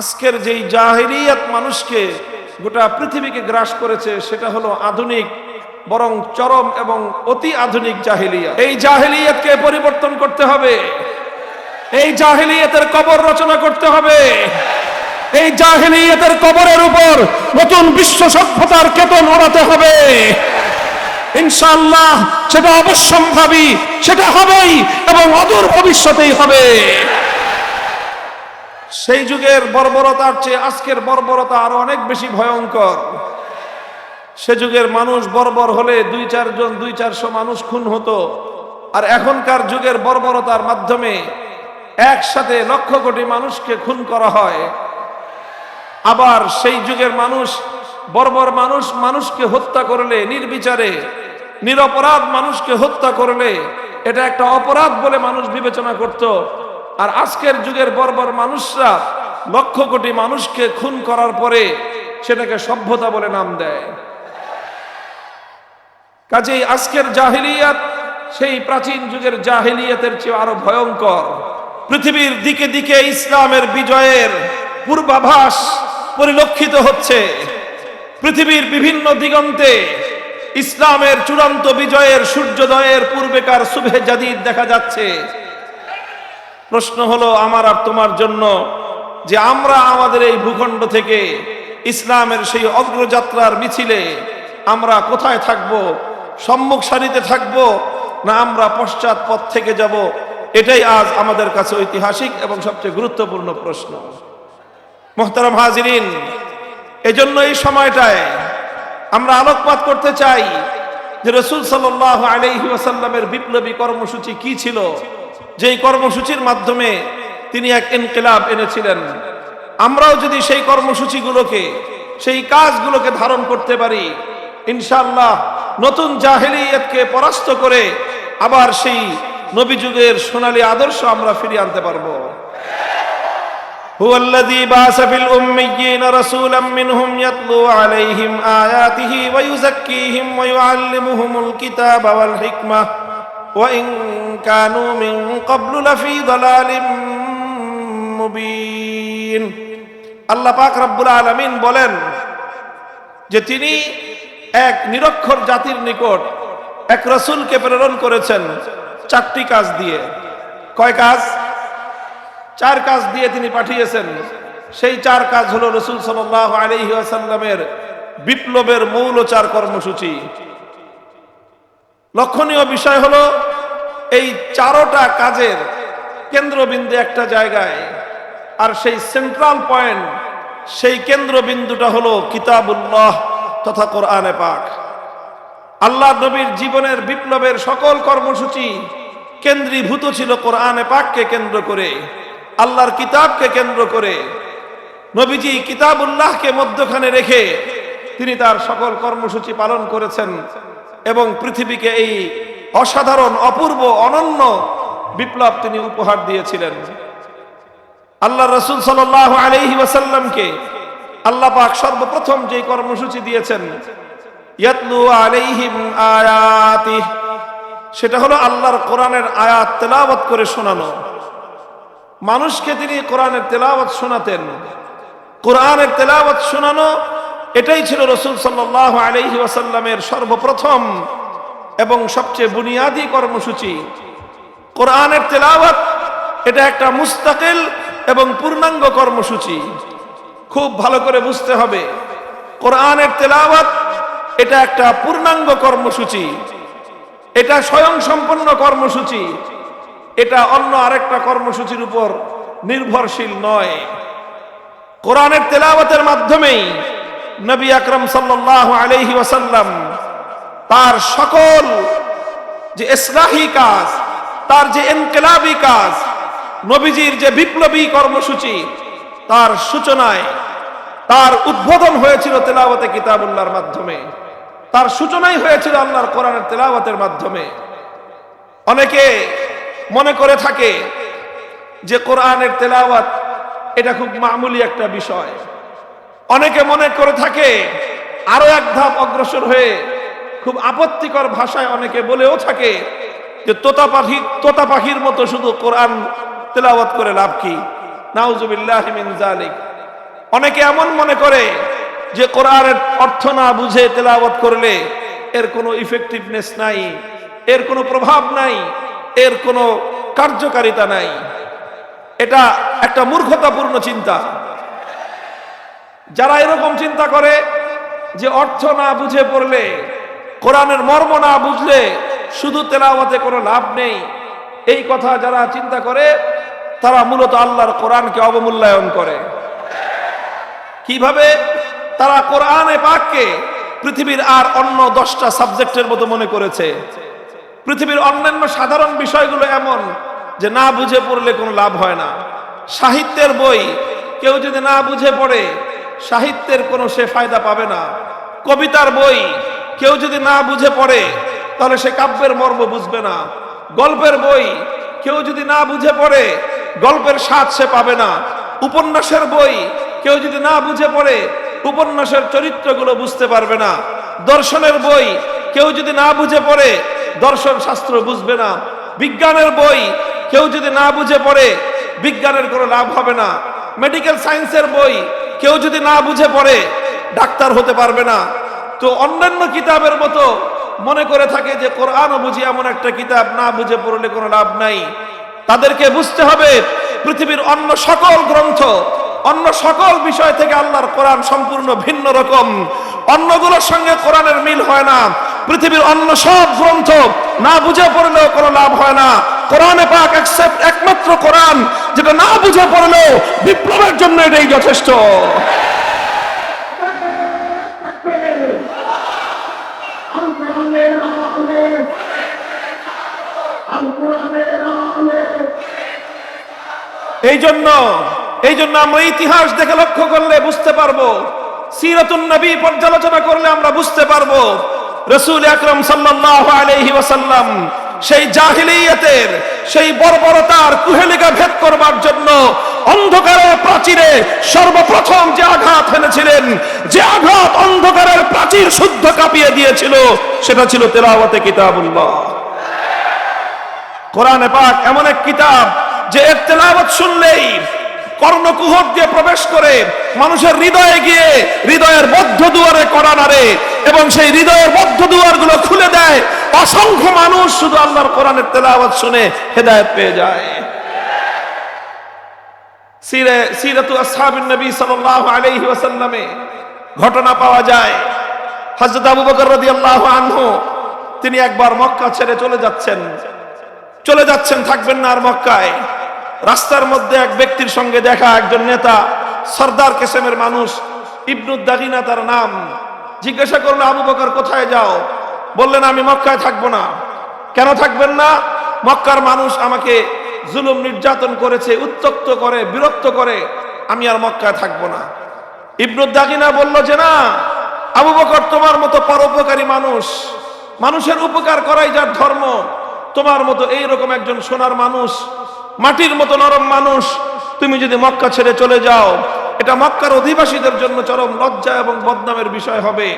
আজকের যেই জাহেলিয়াত মানুষকে গোটা পৃথিবীকে গ্রাস করেছে সেটা হলো আধুনিক, বরং চরম এবং অতি আধুনিক জাহেলিয়াত। এই জাহেলিয়াতকে পরিবর্তন করতে হবে। এই জাহেলিয়াতের কবর রচনা করতে হবে। এই জাহেলিয়াতের কবরের উপর নতুন বিশ্ব সভ্যতার কেতন ওড়াতে হবে। ইনশাআল্লাহ সেটা অবশ্যম্ভাবী, সেটা হবেই এবং অদূর ভবিষ্যতেই হবে। সেই যুগের বর্বরতার চেয়ে আজকের বর্বরতা আরো অনেক বেশি ভয়ঙ্কর। সে যুগের মানুষ বর্বর হলে 2-400 মানুষ খুন হতো, আর এখনকার যুগের বর্বরতার মাধ্যমে একসাথে লক্ষ কোটি মানুষকে খুন করা হয়। আবার সেই যুগের মানুষ, বর্বর মানুষ, মানুষকে হত্যা করলে নির্বিচারে, নিরপরাধ মানুষকে হত্যা করলে এটা একটা অপরাধ বলে মানুষ বিবেচনা করত। আর আজকের যুগের বর্বর মানুষরা লক্ষ কোটি মানুষকে খুন করার পরে সেটাকে সভ্যতা বলে নাম দেয়। কাজেই আজকের জাহেলিয়াত সেই প্রাচীন যুগের জাহেলিয়াতের চেয়ে আরো ভয়ঙ্কর। পৃথিবীর দিকে দিকে ইসলামের বিজয়ের পূর্বাভাস পরিলক্ষিত হচ্ছে। পৃথিবীর বিভিন্ন দিগন্তে ইসলামের চূড়ান্ত বিজয়ের সূর্যোদয়ের পূর্বেকার সুবহে জাদিদ দেখা যাচ্ছে। প্রশ্ন হলো আমার আর তোমার জন্য যে আমরা আমাদের এই ভূখণ্ড থেকে ইসলামের সেই অগ্রযাত্রার মিছিলে আমরা কোথায় থাকব? সম্মুখ সারিতে থাকব না আমরা পশ্চাৎ পথ থেকে যাব? এটাই আজ আমাদের কাছে ঐতিহাসিক এবং সবচেয়ে গুরুত্বপূর্ণ প্রশ্ন। মুহতারাম হাজিরিন, এজন্য এই সময়টায় আমরা আলোকপাত করতে চাই যে রাসূল সাল্লাল্লাহু আলাইহি ওয়াসাল্লামের বিপ্লবী কর্মসূচি কি ছিল, যেই কর্মসূচির মাধ্যমে তিনি এক ইনকিলাব এনেছিলেন। আমরাও যদি সেই কর্মসূচিগুলোকে, সেই কাজগুলোকে ধারণ করতে পারি, ইনশাআল্লাহ নতুন জাহেলিয়াতকে পরাস্ত করে আবার সেই নবী যুগের সোনালী আদর্শ আমরা ফিরিয়ে আনতে পারবো। হুয়াল্লাযী বাআসা ফিল উম্মিয়্যিনা রাসূলাম মিনহুম ইয়াতলু আলাইহিম আয়াতিহি ওয়া ইউযাক্কিহিম ওয়া ইউআল্লিমুহুমুল কিতাবা ওয়াল হিকমা ওয়া ইন কানু মিন ক্বাবলু লাফি দালালিম মুবিন। আল্লাহ পাক রব্বুল আলামিন বলেন যে তিনি এক নিরক্ষর জাতির নিকট এক রাসূলকে প্রেরণ করেছেন 4টি কাজ দিয়ে। কয় কাজ? 4 কাজ দিয়ে তিনি পাঠিয়েছেন। সেই 4 কাজ হলো রাসূল সাল্লাল্লাহু আলাইহি ওয়াসাল্লামের বিপ্লবের মৌল 4 কর্মসূচি। লক্ষণীয় বিষয় হলো এই 4টা কাজের কেন্দ্রবিন্দু একটা জায়গায়, আর সেই সেন্ট্রাল পয়েন্ট, সেই কেন্দ্রবিন্দুটা হলো কিতাবুল্লাহ তথা কোরআনে পাক। আল্লাহ নবীর জীবনের বিপ্লবের সকল কর্মসূচি কেন্দ্রীভূত ছিল কোরআনে পাককে কেন্দ্র করে, আল্লাহর কিতাবকে কেন্দ্র করে। নবীজি কিতাবুল্লাহকে মধ্যখানে রেখে তিনি তার সকল কর্মসূচি পালন করেছেন এবং পৃথিবীকে এই অসাধারণ, অপূর্ব, অনন্য বিপ্লব তিনি উপহার দিয়েছিলেন। আল্লাহ রাসূল সাল্লাল্লাহু আলাইহি ওয়াসাল্লামকে আল্লাহ পাক সর্বপ্রথম যে কর্মসূচি দিয়েছেন, ইয়াতলু আলাইহিম আয়াতিহ, সেটা হলো আল্লাহর কোরআনের আয়াত তেলাওয়াত করে শোনানো। মানুষকে তিনি কোরআনের তেলাওয়াত শোনাতেন। কোরআনের তেলাওয়াত শোনানো এটাই ছিল রাসূল সাল্লাল্লাহু আলাইহি ওয়াসাল্লামের সর্বপ্রথম এবং সবচেয়ে বুনিয়াদী কর্মসূচি। কোরআনের তেলাওয়াত এটা একটা মুস্তাকিল এবং পূর্ণাঙ্গ কর্মসূচি। খুব ভালো করে বুঝতে হবে, কোরআনের তেলাওয়াত এটা একটা পূর্ণাঙ্গ কর্মসূচি, এটা স্বয়ংসম্পন্ন কর্মসূচি, এটা অন্য আরেকটা কর্মসূচির উপর নির্ভরশীল নয়। কোরআনের তেলাওয়াতের মাধ্যমেই নবী আকরাম সাল্লাল্লাহু আলাইহি ওয়াসাল্লাম তার সকল যে ইসলাহি কাজ, তার যে ইনকিলাবী কাজ, নবীজির যে বিপ্লবী কর্মসূচি, তার সূচনায়, তার উদ্বোধন হয়েছিল তেলাওয়াতে কিতাবুল্লাহর মাধ্যমে। তার সূচনাই হয়েছিল আল্লাহর কোরআনের তেলাওয়াতের মাধ্যমে। অনেকে মনে করে থাকে যে কোরআনের তেলাওয়াত এটা খুব মামুলি একটা বিষয়। অনেকে মনে করে থাকে, আরো এক ধাপ অগ্রসর হয়ে খুব আপত্তিকর ভাষায় অনেকে বলেও থাকে যে তোতা পাখির মতো শুধু কোরআন তেলাওয়াত করে লাভ কি? নাউজুবিল্লাহি মিন যালিক। অনেকে এমন মনে করে যে কোরআনের অর্থ না বুঝে তেলাওয়াত করলে এর কোনো ইফেক্টিভনেস নাই, এর কোনো প্রভাব নাই, এর কোনো কার্যকারিতা নাই। এটা একটা মূর্খতাপূর্ণ চিন্তা। যারা এরকম চিন্তা করে যে অর্থ না বুঝে পড়লে, কোরআনের মর্ম না বুঝলে শুধু তেলাওয়াতে কোনো লাভ নেই, এই কথা যারা চিন্তা করে তারা মূলত আল্লাহর কোরআনকে অবমূল্যায়ন করে। কিভাবে? তারা কোরআনে পাককে পৃথিবীর আর অন্য 10টা সাবজেক্টের মতো মনে করেছে। পৃথিবীর অন্যান্য সাধারণ বিষয়গুলো এমন যে না বুঝে পড়লে কোনো লাভ হয় না। সাহিত্যের বই কেউ যদি না বুঝে পড়ে সাহিত্যের কোনো সে ফায়দা পাবে না। কবিতার বই কেউ যদি না বুঝে পড়ে তাহলে সে কাব্যের মর্ম বুঝবে না। গল্পের বই কেউ যদি না বুঝে পড়ে গল্পের স্বাদ সে পাবে না। উপন্যাসের বই কেউ যদি না বুঝে পড়ে উপন্যাসের চরিত্রগুলো বুঝতে পারবে না। দর্শনের বই কেউ যদি না বুঝে পড়ে দর্শন শাস্ত্র বুঝবে না। বিজ্ঞানের বই কেউ যদি না বুঝে পড়ে বিজ্ঞানের কোনো লাভ হবে না। মেডিকেল সায়েন্সের বই কেউ যদি না বুঝে পড়ে ডাক্তার হতে পারবে না। তো অন্যান্য কিতাবের মতো মনে করে থাকে যে কোরআনও বুঝি এমন একটা কিতাব, না বুঝে পড়লে কোনো লাভ নাই। তাদেরকে বুঝতে হবে পৃথিবীর অন্য সকল গ্রন্থ, অন্য সকল বিষয় থেকে আল্লাহর কোরআন সম্পূর্ণ ভিন্ন রকম। অন্যগুলোর সঙ্গে কোরআনের মিল হয় না। পৃথিবীর অন্য সব গ্রন্থ না বুঝে পড়লেও কোনো লাভ হয় না। কোরআনে পাক একমাত্র কোরআন যেটা না বুঝে পড়লেও বিপ্লবের জন্য এটাই যথেষ্ট। এই জন্য আমরা ইতিহাস দেখে লক্ষ্য করলে বুঝতে পারবো, সিরাতুন নবী পর্যালোচনা করলে আমরা বুঝতে পারবো রাসূল আকরাম সাল্লাল্লাহু আলাইহি ওয়াসাল্লাম সেই জাহিলিয়াতের সেই বর্বরতার কুহেলিকা ভেদ করবার জন্য অন্ধকারের প্রাচীরে সর্বপ্রথম যে আঘাত হেনেছিলেন, যে আঘাত অন্ধকারের প্রাচীর শুদ্ধ কাঁপিয়ে দিয়েছিল, সেটা ছিল তেলাওয়াতে কিতাবুল্লাহ। কোরআনে পাক এমন এক কিতাব যে এর তেলাওয়াত শুনলেই কর্ণকুহর দিয়ে প্রবেশ করে মানুষের হৃদয়ে গিয়ে হৃদয়ের বদ্ধ দুয়ারে কড়া নাড়ে এবং সেই হৃদয়ের বদ্ধ দুয়ারগুলো খুলে দেয়। অসংখ্য মানুষ শুধু আল্লাহর কোরআনের তেলাওয়াত শুনে হেদায়েত পেয়ে যায়। সিরাতু আসহাবিন নবী সাল্লাল্লাহু আলাইহি ওয়াসাল্লামে ঘটনা পাওয়া যায়। হযরত আবু বকর রাদিয়াল্লাহু আনহু তিনি একবার মক্কা ছেড়ে চলে যাচ্ছেন, থাকবেন না আর মক্কায়। রাস্তার মধ্যে এক ব্যক্তির সঙ্গে দেখা, একজন নেতা, সরদার কেসেমের মানুষ, ইবনুদ দাগিনা তার নাম। জিজ্ঞাসা করলো, আবু বকর কোথায় যাও? বললেন, আমি মক্কায় থাকবো না। কেন থাকবেন না? মক্কার মানুষ আমাকে জুলুম নির্যাতন করেছে, উত্ত্যক্ত করে, বিরক্ত করে, আমি আর মক্কায় থাকবো না। ইবনুদ দাগিনা বলল যে না আবু বকর, তোমার মতো পরোপকারী মানুষ, মানুষের উপকার করাই যার ধর্ম, তোমার মতো এইরকম একজন সোনার মানুষ, মাটির মতো নরম মানুষ, তুমি যদি মক্কা ছেড়ে চলে যাও এটা মক্কার অধিবাসীদের জন্য চরম লজ্জা এবং বদনামের বিষয় হবে।